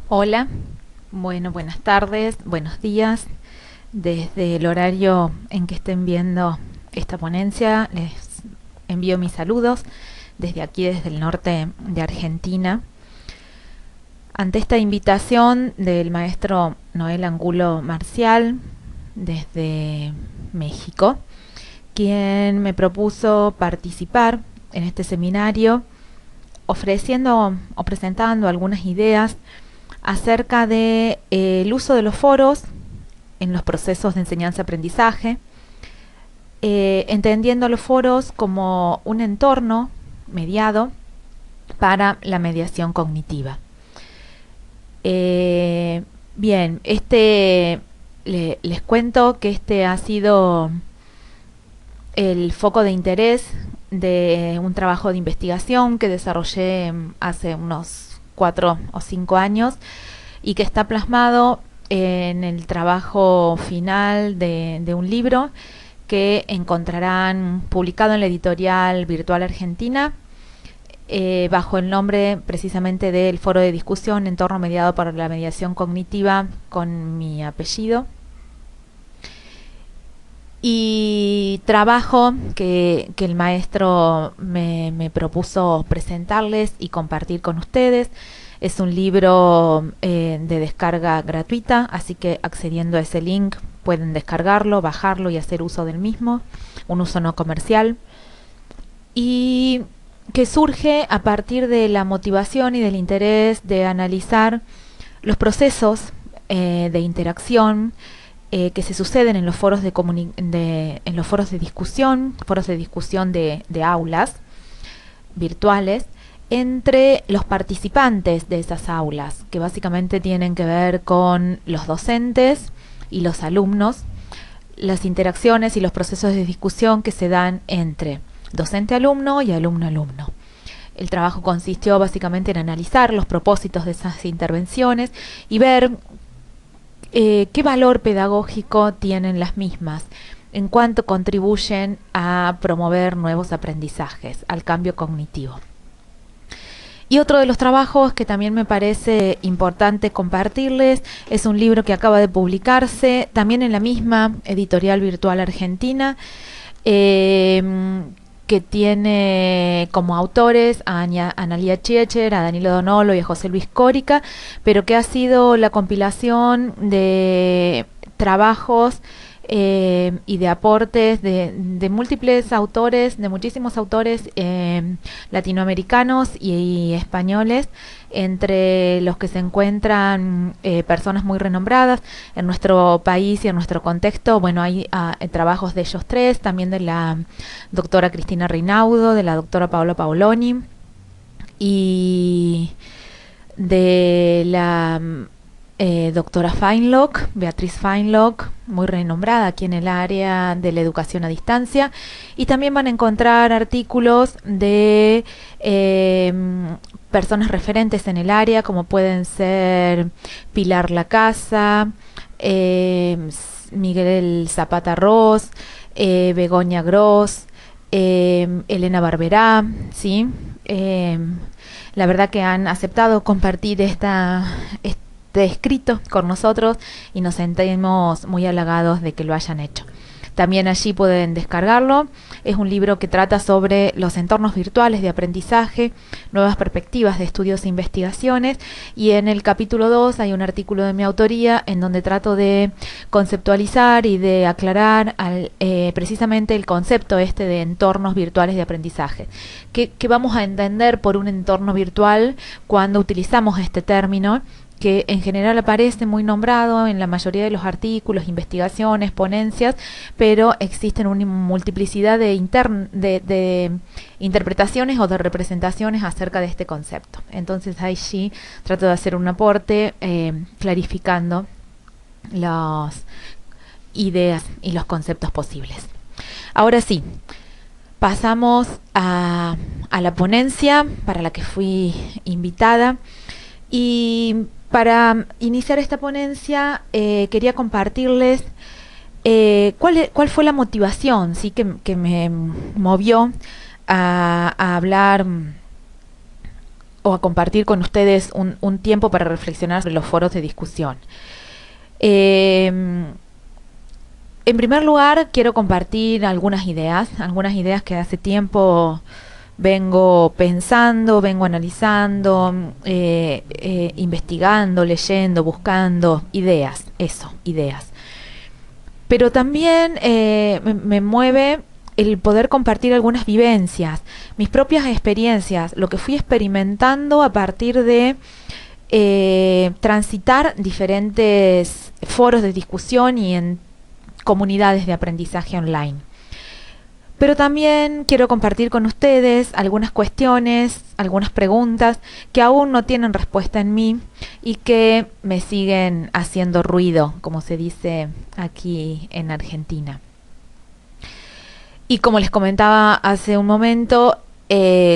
Hola, bueno, buenas tardes, buenos días. Desde el horario en que estén viendo esta ponencia, les envío mis saludos desde aquí, desde el norte de Argentina. Ante esta invitación del maestro Noel Angulo Marcial, desde México, quien me propuso participar en este seminario ofreciendo o presentando algunas ideas acerca de el uso de los foros en los procesos de enseñanza-aprendizaje, entendiendo los foros como un entorno mediado para la mediación cognitiva. Bien, les cuento que este ha sido el foco de interés de un trabajo de investigación que desarrollé hace unos 4 o 5 años y que está plasmado en el trabajo final de un libro que encontrarán publicado en la editorial Virtual Argentina, bajo el nombre precisamente del foro de discusión Entorno mediado por la mediación cognitiva, con mi apellido. Y trabajo que el maestro me propuso presentarles y compartir con ustedes. Es un libro de descarga gratuita, así que accediendo a ese link pueden descargarlo, bajarlo y hacer uso del mismo, un uso no comercial, y que surge a partir de la motivación y del interés de analizar los procesos de interacción que se suceden en los foros en los foros de discusión de aulas virtuales entre los participantes de esas aulas, que básicamente tienen que ver con los docentes y los alumnos, las interacciones y los procesos de discusión que se dan entre docente-alumno y alumno-alumno. El trabajo consistió básicamente en analizar los propósitos de esas intervenciones y ver qué valor pedagógico tienen las mismas, en cuanto contribuyen a promover nuevos aprendizajes, al cambio cognitivo. Y otro de los trabajos que también me parece importante compartirles es un libro que acaba de publicarse también en la misma editorial Virtual Argentina, que tiene como autores a Analía Chiecher, a Danilo Donolo y a José Luis Córica, pero que ha sido la compilación de trabajos y de aportes de múltiples autores, de muchísimos autores latinoamericanos y españoles, entre los que se encuentran personas muy renombradas en nuestro país y en nuestro contexto. Bueno, hay trabajos de ellos tres, también de la doctora Cristina Reinaudo, de la doctora Paola Paoloni y de la doctora Feinlock, Beatriz Feinlock, muy renombrada aquí en el área de la educación a distancia. Y también van a encontrar artículos de personas referentes en el área, como pueden ser Pilar Lacasa, Miguel Zapata Ross, Begoña Gross, Elena Barberá, ¿sí? La verdad que han aceptado compartir este escrito con nosotros y nos sentimos muy halagados de que lo hayan hecho. También allí pueden descargarlo. Es un libro que trata sobre los entornos virtuales de aprendizaje, nuevas perspectivas de estudios e investigaciones, y en el capítulo 2 hay un artículo de mi autoría en donde trato de conceptualizar y de aclarar precisamente el concepto de entornos virtuales de aprendizaje. ¿Qué vamos a entender por un entorno virtual cuando utilizamos este término, que en general aparece muy nombrado en la mayoría de los artículos, investigaciones, ponencias, pero existen una multiplicidad de interpretaciones o de representaciones acerca de este concepto? Entonces allí trato de hacer un aporte clarificando las ideas y los conceptos posibles. Ahora sí, pasamos a la ponencia para la que fui invitada. Y para iniciar esta ponencia quería compartirles cuál fue la motivación, ¿sí?, que me movió a hablar o a compartir con ustedes un tiempo para reflexionar sobre los foros de discusión. En primer lugar, quiero compartir algunas ideas que hace tiempo vengo pensando, vengo analizando, investigando, leyendo, buscando ideas, ideas. Pero también me mueve el poder compartir algunas vivencias, mis propias experiencias, lo que fui experimentando a partir de transitar diferentes foros de discusión y en comunidades de aprendizaje online. Pero también quiero compartir con ustedes algunas cuestiones, algunas preguntas que aún no tienen respuesta en mí y que me siguen haciendo ruido, como se dice aquí en Argentina. Y como les comentaba hace un momento,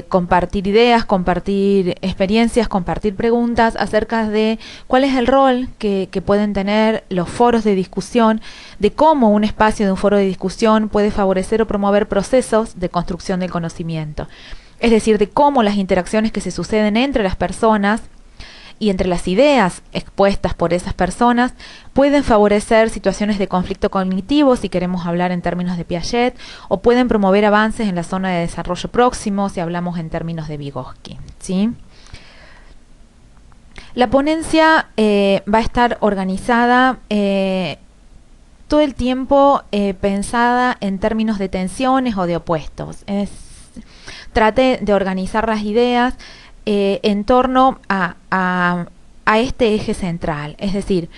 compartir ideas, compartir experiencias, compartir preguntas acerca de cuál es el rol que pueden tener los foros de discusión, de cómo un espacio de un foro de discusión puede favorecer o promover procesos de construcción del conocimiento. Es decir, de cómo las interacciones que se suceden entre las personas y entre las ideas expuestas por esas personas pueden favorecer situaciones de conflicto cognitivo, si queremos hablar en términos de Piaget, o pueden promover avances en la zona de desarrollo próximo, si hablamos en términos de Vygotsky, ¿sí? La ponencia va a estar organizada todo el tiempo pensada en términos de tensiones o de opuestos. Trate de organizar las ideas en torno a este eje central, es decir,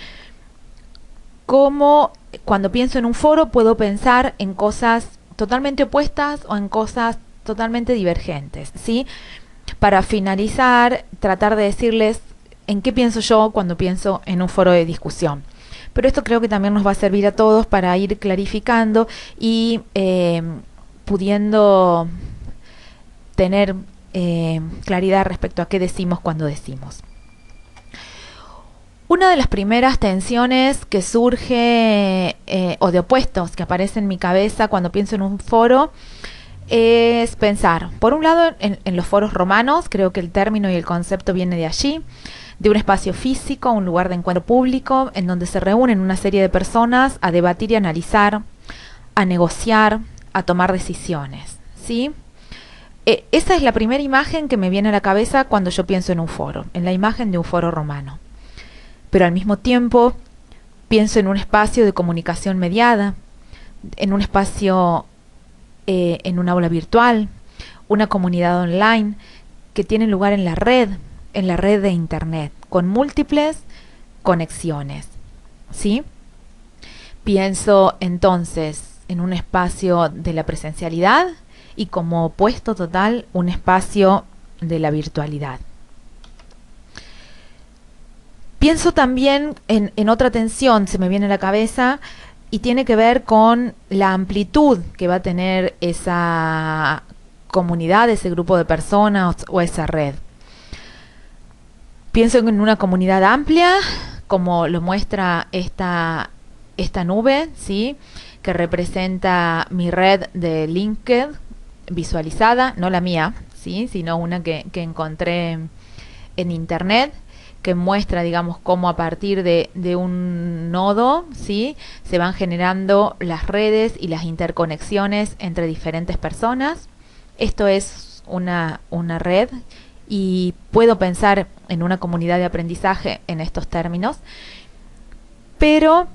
cómo cuando pienso en un foro puedo pensar en cosas totalmente opuestas o en cosas totalmente divergentes, ¿sí? Para finalizar, tratar de decirles en qué pienso yo cuando pienso en un foro de discusión. Pero esto creo que también nos va a servir a todos para ir clarificando y pudiendo tener claridad respecto a qué decimos cuando decimos. Una de las primeras tensiones que surge o de opuestos que aparecen en mi cabeza cuando pienso en un foro es pensar, por un lado, en los foros romanos. Creo que el término y el concepto viene de allí, de un espacio físico, un lugar de encuentro público en donde se reúnen una serie de personas a debatir y analizar, a negociar, a tomar decisiones, ¿sí? Esa es la primera imagen que me viene a la cabeza cuando yo pienso en un foro, en la imagen de un foro romano. Pero al mismo tiempo pienso en un espacio de comunicación mediada, en un espacio, en un aula virtual, una comunidad online que tiene lugar en la red de internet, con múltiples conexiones, ¿sí? Pienso entonces en un espacio de la presencialidad y como opuesto total un espacio de la virtualidad. Pienso también en otra tensión, se me viene a la cabeza, y tiene que ver con la amplitud que va a tener esa comunidad, ese grupo de personas o esa red. Pienso en una comunidad amplia, como lo muestra esta nube, ¿sí? Que representa mi red de LinkedIn visualizada, no la mía, ¿sí? Sino una que encontré en internet, que muestra, digamos, cómo a partir de un nodo, ¿sí? Se van generando las redes y las interconexiones entre diferentes personas. Esto es una red y puedo pensar en una comunidad de aprendizaje en estos términos, pero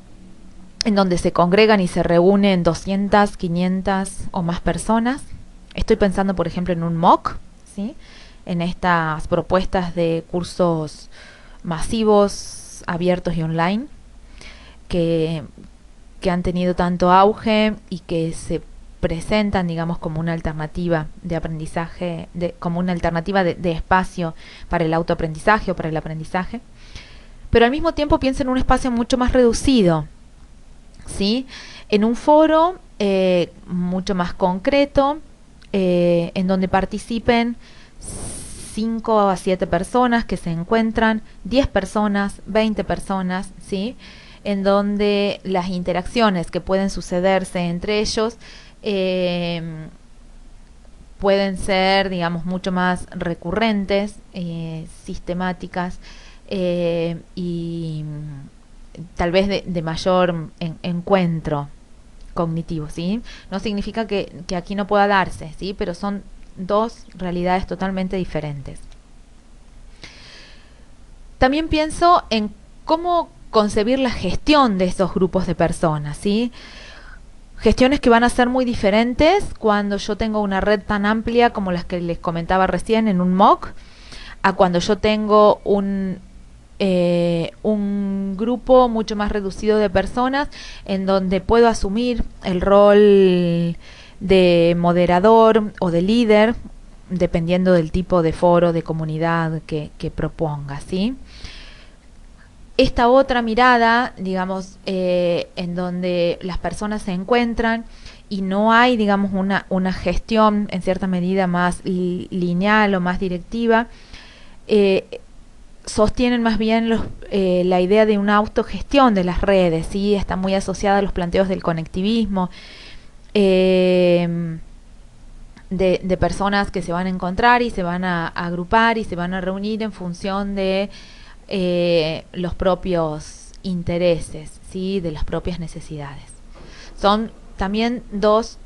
en donde se congregan y se reúnen 200, 500 o más personas. Estoy pensando, por ejemplo, en un MOOC, ¿sí? En estas propuestas de cursos masivos, abiertos y online, que han tenido tanto auge y que se presentan, digamos, como una alternativa de aprendizaje, como una alternativa de espacio para el autoaprendizaje o para el aprendizaje. Pero al mismo tiempo pienso en un espacio mucho más reducido, ¿sí? En un foro mucho más concreto, en donde participen 5 a 7 personas que se encuentran, 10 personas, 20 personas, ¿sí? En donde las interacciones que pueden sucederse entre ellos pueden ser, digamos, mucho más recurrentes, sistemáticas, y tal vez de mayor encuentro cognitivo, ¿sí? No significa que aquí no pueda darse, ¿sí? Pero son dos realidades totalmente diferentes. También pienso en cómo concebir la gestión de esos grupos de personas, ¿sí? Gestiones que van a ser muy diferentes cuando yo tengo una red tan amplia como las que les comentaba recién en un MOOC, a cuando yo tengo un grupo mucho más reducido de personas en donde puedo asumir el rol de moderador o de líder, dependiendo del tipo de foro, de comunidad que proponga, ¿sí? Esta otra mirada, digamos, en donde las personas se encuentran y no hay, digamos, una gestión en cierta medida más lineal o más directiva, sostienen más bien la idea de una autogestión de las redes, ¿sí? Está muy asociada a los planteos del conectivismo, de personas que se van a encontrar y se van a agrupar y se van a reunir en función de los propios intereses, ¿sí? De las propias necesidades. Son también dos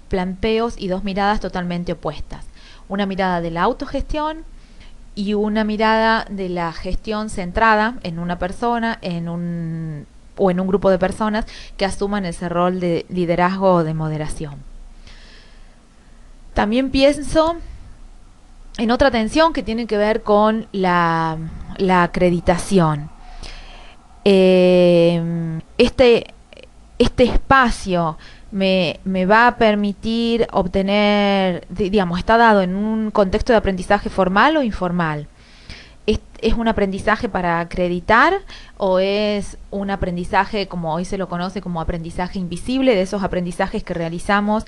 planteos y dos miradas totalmente opuestas. Una mirada de la autogestión y una mirada de la gestión centrada en una persona, o en un grupo de personas que asuman ese rol de liderazgo o de moderación. También pienso en otra tensión que tiene que ver con la acreditación. Este espacio me va a permitir obtener, digamos, está dado en un contexto de aprendizaje formal o informal. ¿Es un aprendizaje para acreditar o es un aprendizaje, como hoy se lo conoce, como aprendizaje invisible, de esos aprendizajes que realizamos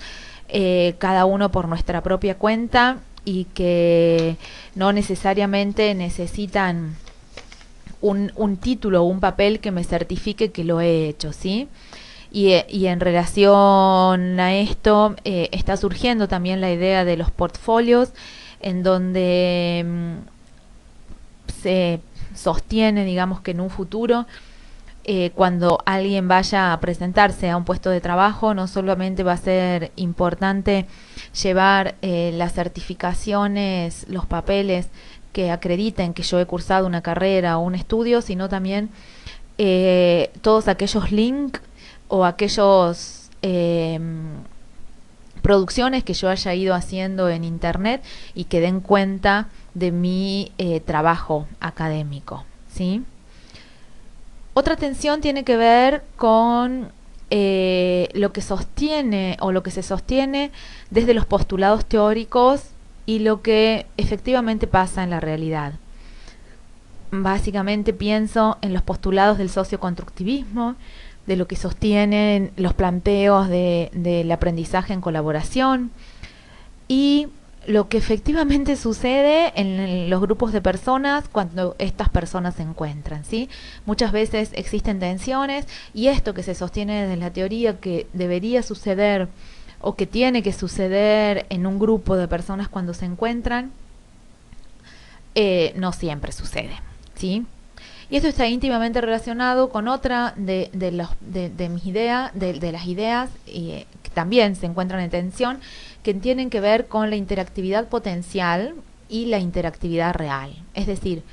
cada uno por nuestra propia cuenta y que no necesariamente necesitan un título o un papel que me certifique que lo he hecho, ¿sí? Y en relación a esto está surgiendo también la idea de los portfolios, en donde se sostiene, digamos, que en un futuro, cuando alguien vaya a presentarse a un puesto de trabajo, no solamente va a ser importante llevar las certificaciones, los papeles que acrediten que yo he cursado una carrera o un estudio, sino también todos aquellos links o aquellos producciones que yo haya ido haciendo en internet y que den cuenta de mi trabajo académico, ¿sí? Otra tensión tiene que ver con lo que sostiene o lo que se sostiene desde los postulados teóricos y lo que efectivamente pasa en la realidad. Básicamente pienso en los postulados del socioconstructivismo, de lo que sostienen los planteos del aprendizaje en colaboración y lo que efectivamente sucede en los grupos de personas cuando estas personas se encuentran, ¿sí? Muchas veces existen tensiones y esto que se sostiene desde la teoría que debería suceder o que tiene que suceder en un grupo de personas cuando se encuentran, no siempre sucede, ¿sí? Y esto está íntimamente relacionado con otra de mis ideas, de las ideas que también se encuentran en tensión, que tienen que ver con la interactividad potencial y la interactividad real. Es decir,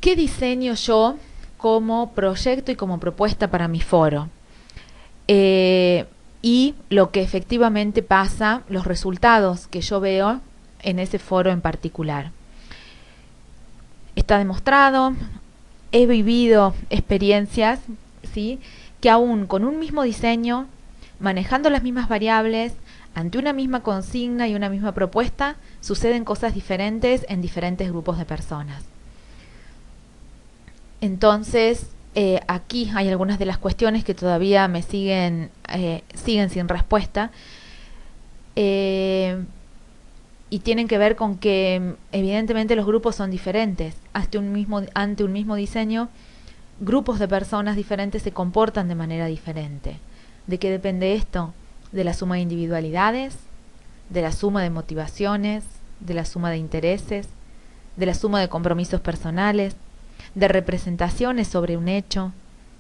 ¿qué diseño yo como proyecto y como propuesta para mi foro? Y lo que efectivamente pasa, los resultados que yo veo en ese foro en particular. Está demostrado, he vivido experiencias, ¿sí?, que aún con un mismo diseño, manejando las mismas variables, ante una misma consigna y una misma propuesta, suceden cosas diferentes en diferentes grupos de personas. Entonces, aquí hay algunas de las cuestiones que todavía me siguen sin respuesta. Y tienen que ver con que evidentemente los grupos son diferentes. Ante un mismo diseño, grupos de personas diferentes se comportan de manera diferente. ¿De qué depende esto? De la suma de individualidades, de la suma de motivaciones, de la suma de intereses, de la suma de compromisos personales, de representaciones sobre un hecho,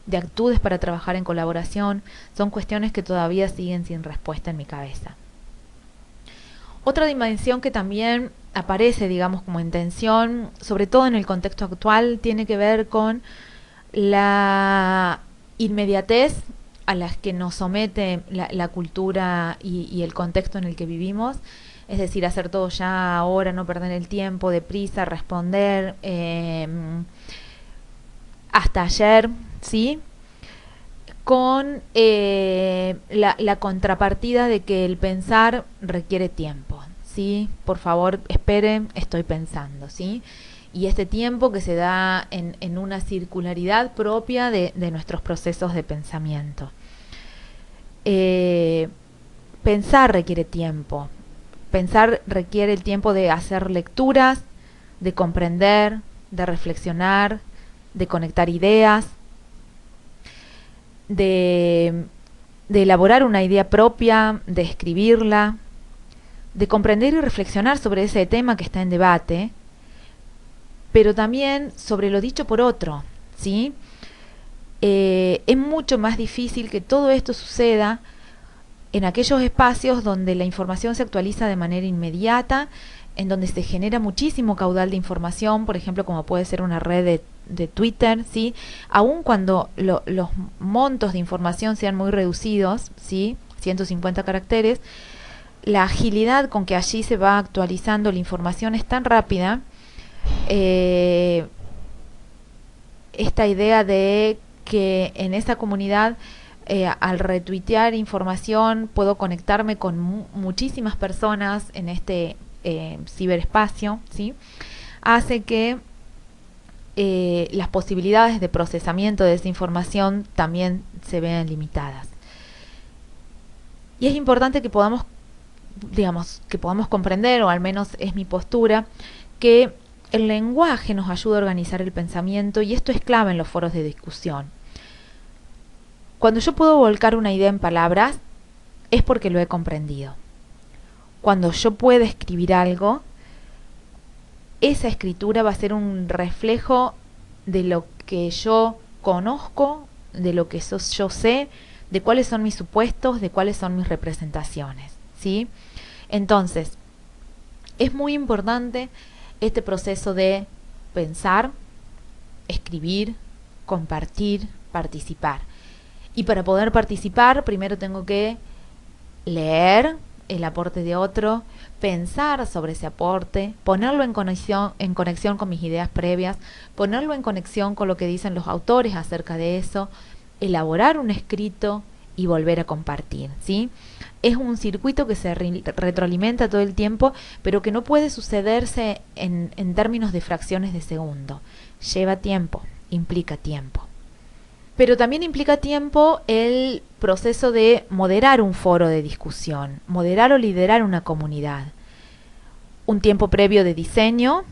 de actitudes para trabajar en colaboración. Son cuestiones que todavía siguen sin respuesta en mi cabeza. Otra dimensión que también aparece, digamos, como en tensión, sobre todo en el contexto actual, tiene que ver con la inmediatez a las que nos somete la cultura y el contexto en el que vivimos. Es decir, hacer todo ya, ahora, no perder el tiempo, deprisa, responder, hasta ayer, ¿sí? Con la contrapartida de que el pensar requiere tiempo, ¿sí? Por favor, espere, estoy pensando, ¿sí? Y este tiempo que se da en una circularidad propia de nuestros procesos de pensamiento. Pensar requiere tiempo. Pensar requiere el tiempo de hacer lecturas, de comprender, de reflexionar, de conectar ideas, de elaborar una idea propia, de escribirla, de comprender y reflexionar sobre ese tema que está en debate, pero también sobre lo dicho por otro, ¿sí? Es mucho más difícil que todo esto suceda en aquellos espacios donde la información se actualiza de manera inmediata, en donde se genera muchísimo caudal de información, por ejemplo, como puede ser una red de Twitter, ¿sí? Aun cuando los montos de información sean muy reducidos, ¿sí? 150 caracteres, la agilidad con que allí se va actualizando la información es tan rápida. Esta idea de que en esa comunidad, al retuitear información, puedo conectarme con muchísimas personas en este ciberespacio, ¿sí? Hace que las posibilidades de procesamiento de esa información también se vean limitadas. Y es importante que podamos, digamos, que podamos comprender, o al menos es mi postura, que el lenguaje nos ayuda a organizar el pensamiento, y esto es clave en los foros de discusión. Cuando yo puedo volcar una idea en palabras, es porque lo he comprendido. Cuando yo puedo escribir algo, esa escritura va a ser un reflejo de lo que yo conozco, de lo que yo sé, de cuáles son mis supuestos, de cuáles son mis representaciones, ¿sí? Entonces, es muy importante este proceso de pensar, escribir, compartir, participar. Y para poder participar, primero tengo que leer el aporte de otro, pensar sobre ese aporte, ponerlo en conexión con mis ideas previas, ponerlo en conexión con lo que dicen los autores acerca de eso, elaborar un escrito y volver a compartir, ¿sí? Es un circuito que se retroalimenta todo el tiempo, pero que no puede sucederse en términos de fracciones de segundo. Lleva tiempo, implica tiempo. Pero también implica tiempo el proceso de moderar un foro de discusión, moderar o liderar una comunidad. Un tiempo previo de diseño,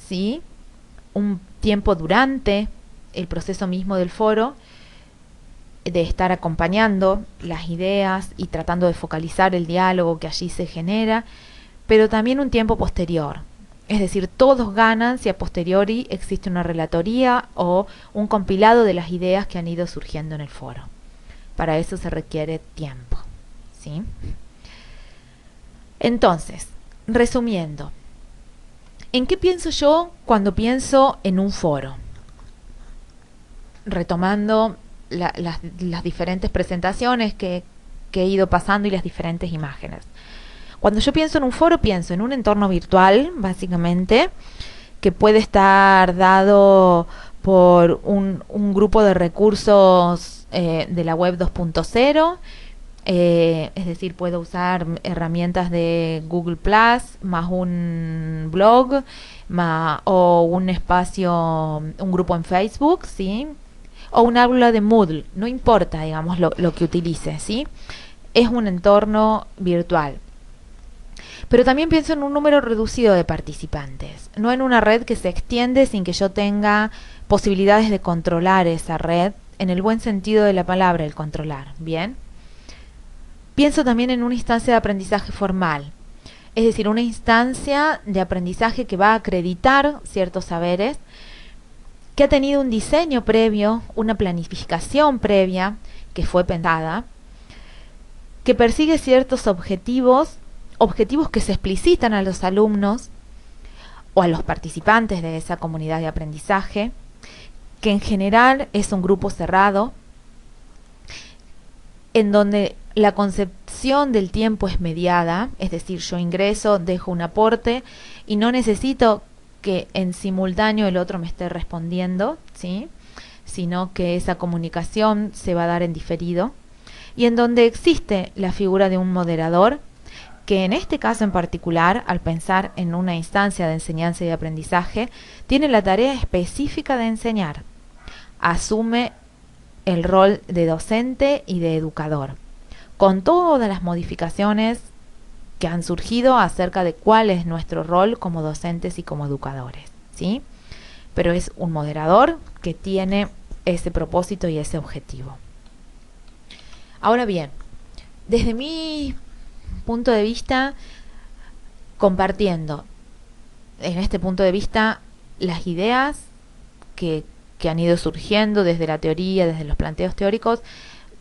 ¿sí? Un tiempo durante el proceso mismo del foro, de estar acompañando las ideas y tratando de focalizar el diálogo que allí se genera, pero también un tiempo posterior. Es decir, todos ganan si a posteriori existe una relatoría o un compilado de las ideas que han ido surgiendo en el foro. Para eso se requiere tiempo, ¿sí? Entonces, resumiendo, ¿en qué pienso yo cuando pienso en un foro? Retomando las diferentes presentaciones que he ido pasando y las diferentes imágenes. Cuando yo pienso en un foro, pienso en un entorno virtual, básicamente, que puede estar dado por un grupo de recursos de la web 2.0, es decir, puedo usar herramientas de Google Plus, más un blog, o un espacio, un grupo en Facebook, ¿sí? O un aula de Moodle, no importa, digamos, lo que utilice, ¿sí? Es un entorno virtual. Pero también pienso en un número reducido de participantes, no en una red que se extiende sin que yo tenga posibilidades de controlar esa red, en el buen sentido de la palabra, el controlar, ¿bien? Pienso también en una instancia de aprendizaje formal, Es decir, una instancia de aprendizaje que va a acreditar ciertos saberes, que ha tenido un diseño previo, una planificación previa que fue pensada, que persigue ciertos objetivos, objetivos que se explicitan a los alumnos o a los participantes de esa comunidad de aprendizaje, que en general es un grupo cerrado, en donde la concepción del tiempo es mediada, es decir, yo ingreso, dejo un aporte y no necesito que en simultáneo el otro me esté respondiendo, ¿sí? Sino que esa comunicación se va a dar en diferido, y en donde existe la figura de un moderador, que en este caso en particular, al pensar en una instancia de enseñanza y de aprendizaje, tiene la tarea específica de enseñar, asume el rol de docente y de educador, con todas las modificaciones que han surgido acerca de cuál es nuestro rol como docentes y como educadores, ¿sí? Pero es un moderador que tiene ese propósito y ese objetivo. Ahora bien, desde mi punto de vista, compartiendo en este punto de vista las ideas que han ido surgiendo desde la teoría, desde los planteos teóricos,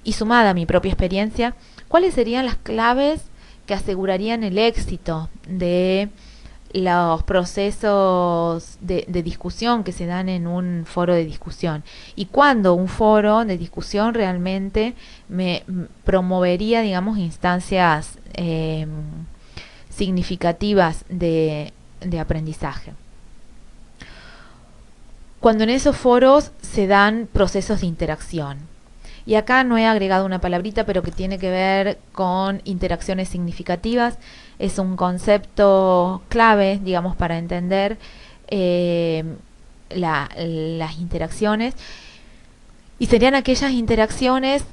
y sumada a mi propia experiencia, ¿cuáles serían las claves que asegurarían el éxito de los procesos de discusión que se dan en un foro de discusión? Y cuando un foro de discusión realmente me promovería, digamos, instancias significativas de aprendizaje. Cuando en esos foros se dan procesos de interacción. Y acá no he agregado una palabrita, pero que tiene que ver con interacciones significativas. Es un concepto clave, digamos, para entender las interacciones. Y serían aquellas interacciones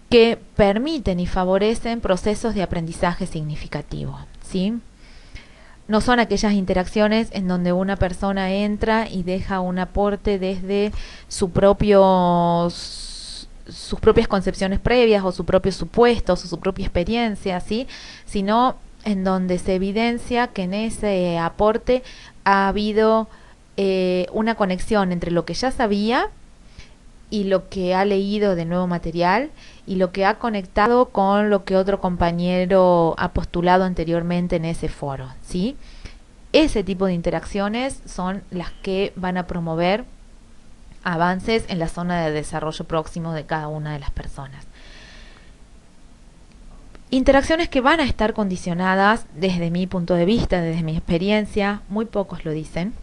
que permiten y favorecen procesos de aprendizaje significativo, ¿sí? No son aquellas interacciones en donde una persona entra y deja un aporte desde sus propias concepciones previas o sus propios supuestos o su propia experiencia, ¿sí? Sino en donde se evidencia que en ese aporte ha habido una conexión entre lo que ya sabía y lo que ha leído de nuevo material y lo que ha conectado con lo que otro compañero ha postulado anteriormente en ese foro, ¿sí? Ese tipo de interacciones son las que van a promover avances en la zona de desarrollo próximo de cada una de las personas. Interacciones que van a estar condicionadas, desde mi punto de vista, desde mi experiencia, muy pocos lo dicen,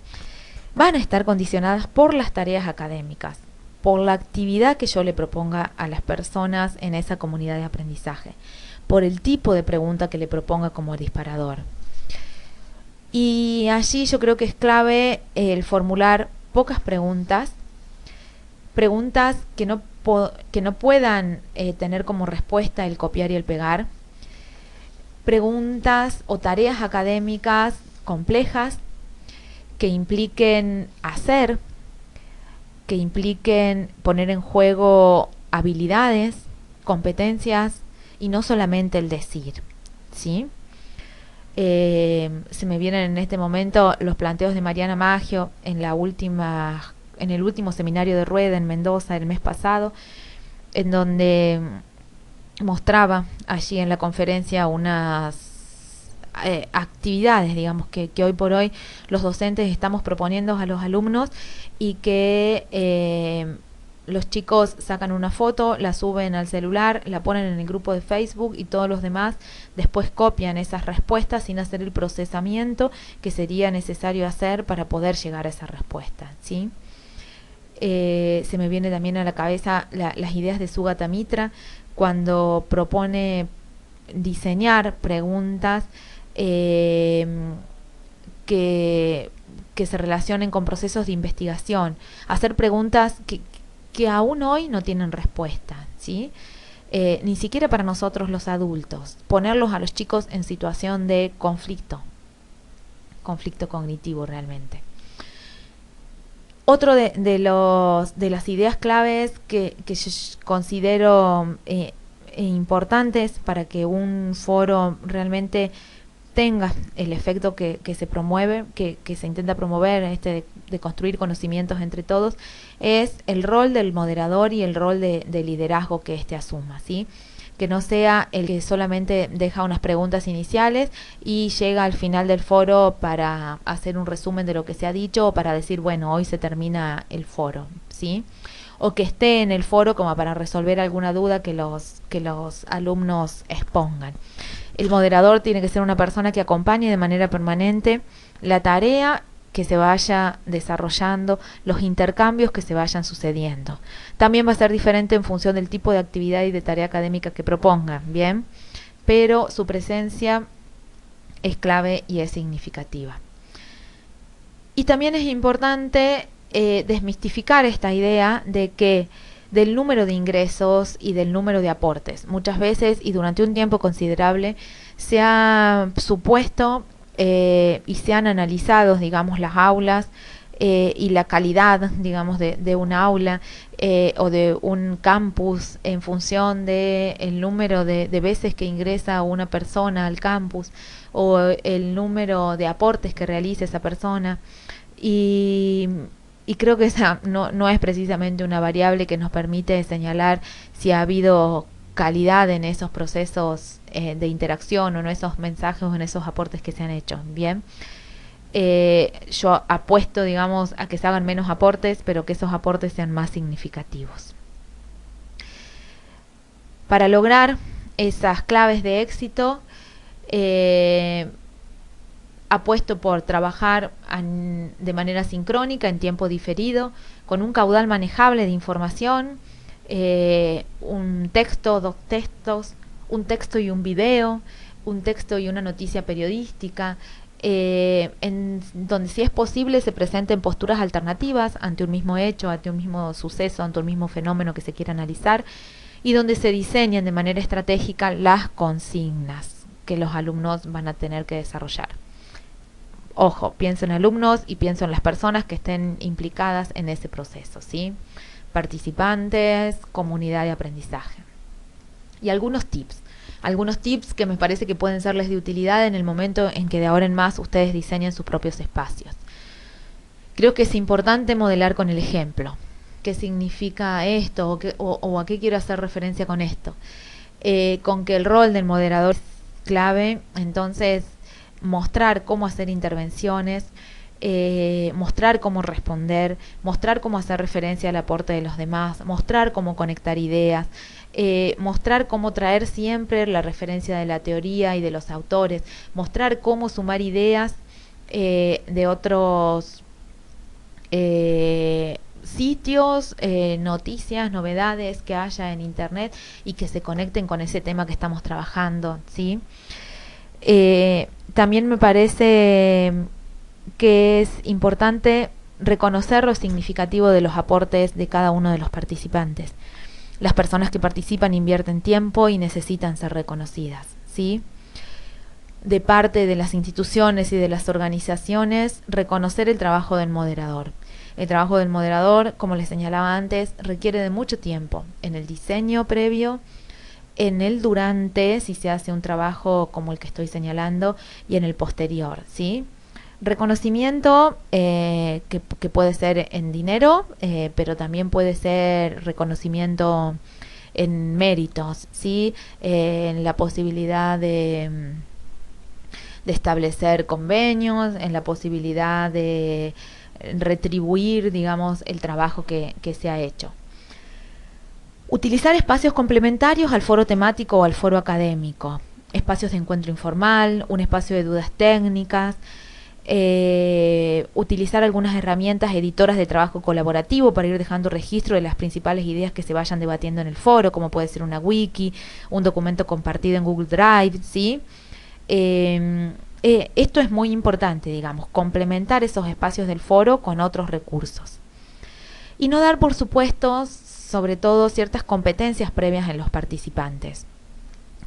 van a estar condicionadas por las tareas académicas, por la actividad que yo le proponga a las personas en esa comunidad de aprendizaje, por el tipo de pregunta que le proponga como disparador. Y allí yo creo que es clave el formular pocas preguntas que no puedan tener como respuesta el copiar y el pegar, preguntas o tareas académicas complejas que impliquen hacer, que impliquen poner en juego habilidades, competencias y no solamente el decir, ¿sí? Se me vienen en este momento los planteos de Mariana Maggio en el último seminario de Rueda en Mendoza el mes pasado, en donde mostraba allí en la conferencia unas actividades, digamos, que hoy por hoy los docentes estamos proponiendo a los alumnos, y que los chicos sacan una foto, la suben al celular, la ponen en el grupo de Facebook y todos los demás después copian esas respuestas sin hacer el procesamiento que sería necesario hacer para poder llegar a esa respuesta, ¿sí? Se me viene también a la cabeza las ideas de Sugata Mitra cuando propone diseñar preguntas que se relacionen con procesos de investigación, hacer preguntas que aún hoy no tienen respuesta, ¿sí? Ni siquiera para nosotros los adultos, ponerlos a los chicos en situación de conflicto cognitivo realmente. Otro de las ideas claves que yo considero importantes para que un foro realmente obtenga el efecto que se promueve, que se intenta promover, de construir conocimientos entre todos, es el rol del moderador y el rol de liderazgo que éste asuma, ¿sí? Que no sea el que solamente deja unas preguntas iniciales y llega al final del foro para hacer un resumen de lo que se ha dicho o para decir, bueno, hoy se termina el foro, ¿sí? O que esté en el foro como para resolver alguna duda que los alumnos expongan. El moderador tiene que ser una persona que acompañe de manera permanente la tarea que se vaya desarrollando, los intercambios que se vayan sucediendo. También va a ser diferente en función del tipo de actividad y de tarea académica que proponga, ¿bien? Pero su presencia es clave y es significativa. Y también es importante desmistificar esta idea de que del número de ingresos y del número de aportes. Muchas veces y durante un tiempo considerable se ha supuesto y se han analizado, digamos, las aulas y la calidad, digamos, de un aula o de un campus en función del número de veces que ingresa una persona al campus o el número de aportes que realiza esa persona. Y creo que esa no es precisamente una variable que nos permite señalar si ha habido calidad en esos procesos de interacción o en esos mensajes o en esos aportes que se han hecho. Bien, yo apuesto, digamos, a que se hagan menos aportes, pero que esos aportes sean más significativos. Para lograr esas claves de éxito, apuesto por trabajar de manera sincrónica, en tiempo diferido, con un caudal manejable de información, un texto, dos textos, un texto y un video, un texto y una noticia periodística, en donde si es posible se presenten posturas alternativas ante un mismo hecho, ante un mismo suceso, ante un mismo fenómeno que se quiera analizar, y donde se diseñen de manera estratégica las consignas que los alumnos van a tener que desarrollar. Ojo, pienso en alumnos y pienso en las personas que estén implicadas en ese proceso, ¿sí? Participantes, comunidad de aprendizaje. Y algunos tips que me parece que pueden serles de utilidad en el momento en que de ahora en más ustedes diseñen sus propios espacios. Creo que es importante modelar con el ejemplo. ¿Qué significa esto? ¿O a qué quiero hacer referencia con esto? Con que el rol del moderador es clave, entonces mostrar cómo hacer intervenciones, mostrar cómo responder, mostrar cómo hacer referencia al aporte de los demás, mostrar cómo conectar ideas, mostrar cómo traer siempre la referencia de la teoría y de los autores, mostrar cómo sumar ideas de otros sitios, noticias, novedades que haya en internet y que se conecten con ese tema que estamos trabajando, ¿sí? También me parece que es importante reconocer lo significativo de los aportes de cada uno de los participantes. Las personas que participan invierten tiempo y necesitan ser reconocidas, ¿sí? De parte de las instituciones y de las organizaciones, reconocer el trabajo del moderador. El trabajo del moderador, como les señalaba antes, requiere de mucho tiempo en el diseño previo, en el durante, si se hace un trabajo como el que estoy señalando, y en el posterior, ¿sí? Reconocimiento que puede ser en dinero, pero también puede ser reconocimiento en méritos, ¿sí? En la posibilidad de establecer convenios, en la posibilidad de retribuir, digamos, el trabajo que se ha hecho. Utilizar espacios complementarios al foro temático o al foro académico, espacios de encuentro informal, un espacio de dudas técnicas, utilizar algunas herramientas editoras de trabajo colaborativo para ir dejando registro de las principales ideas que se vayan debatiendo en el foro, como puede ser una wiki, un documento compartido en Google Drive, ¿sí? Esto es muy importante, digamos, complementar esos espacios del foro con otros recursos. Y no dar por supuesto, sobre todo, ciertas competencias previas en los participantes.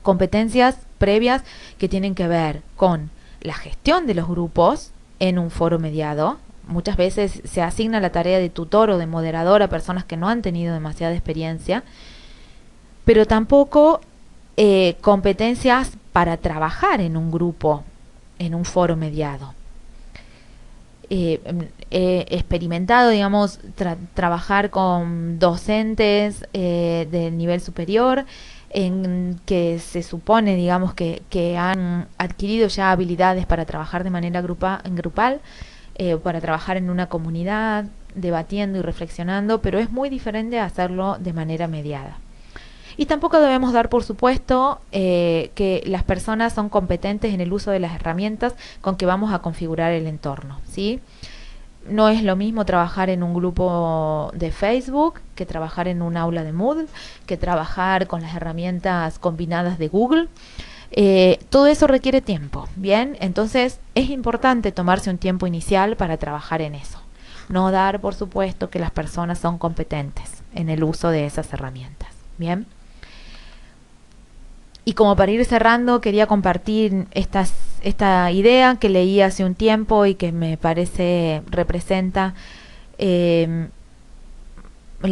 Competencias previas que tienen que ver con la gestión de los grupos en un foro mediado. Muchas veces se asigna la tarea de tutor o de moderador a personas que no han tenido demasiada experiencia, pero tampoco competencias para trabajar en un grupo en un foro mediado. He experimentado, digamos, trabajar con docentes del nivel superior, en que se supone, digamos, que han adquirido ya habilidades para trabajar de manera grupal, para trabajar en una comunidad, debatiendo y reflexionando, pero es muy diferente hacerlo de manera mediada. Y tampoco debemos dar por supuesto que las personas son competentes en el uso de las herramientas con que vamos a configurar el entorno, ¿sí? No es lo mismo trabajar en un grupo de Facebook que trabajar en un aula de Moodle, que trabajar con las herramientas combinadas de Google. Todo eso requiere tiempo, ¿bien? Entonces es importante tomarse un tiempo inicial para trabajar en eso. No dar por supuesto que las personas son competentes en el uso de esas herramientas, ¿bien? Y como para ir cerrando, quería compartir esta idea que leí hace un tiempo y que me parece representa la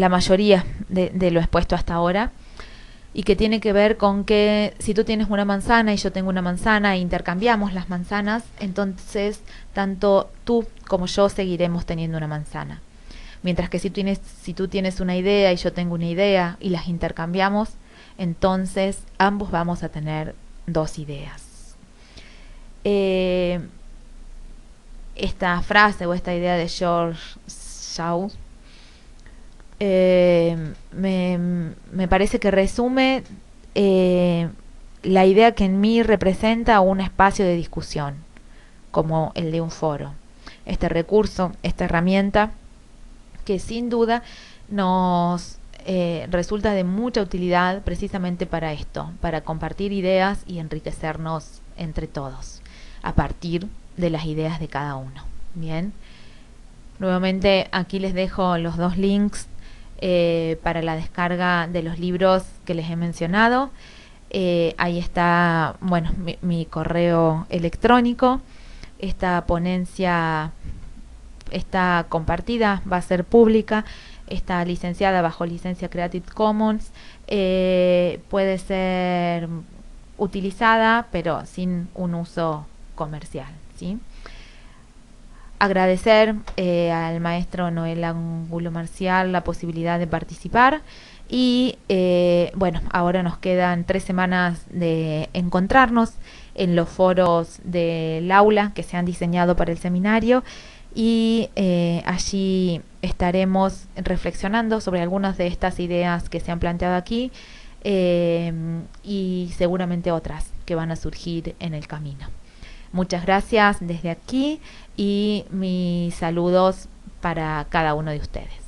mayoría de lo expuesto hasta ahora, y que tiene que ver con que si tú tienes una manzana y yo tengo una manzana e intercambiamos las manzanas, entonces tanto tú como yo seguiremos teniendo una manzana. Mientras que si tú tienes una idea y yo tengo una idea y las intercambiamos, entonces ambos vamos a tener dos ideas. Esta frase o esta idea de George Shaw me parece que resume la idea que en mí representa un espacio de discusión, como el de un foro. Este recurso, esta herramienta, que sin duda nos resulta de mucha utilidad precisamente para esto, para compartir ideas y enriquecernos entre todos, a partir de las ideas de cada uno. Bien, nuevamente aquí les dejo los dos links para la descarga de los libros que les he mencionado. Ahí está, bueno, mi correo electrónico. Esta ponencia está compartida, va a ser pública, está licenciada bajo licencia Creative Commons, puede ser utilizada pero sin un uso comercial, ¿sí? Agradecer al maestro Noel Angulo Marcial la posibilidad de participar y bueno, ahora nos quedan 3 semanas de encontrarnos en los foros del aula que se han diseñado para el seminario y allí estaremos reflexionando sobre algunas de estas ideas que se han planteado aquí y seguramente otras que van a surgir en el camino. Muchas gracias desde aquí y mis saludos para cada uno de ustedes.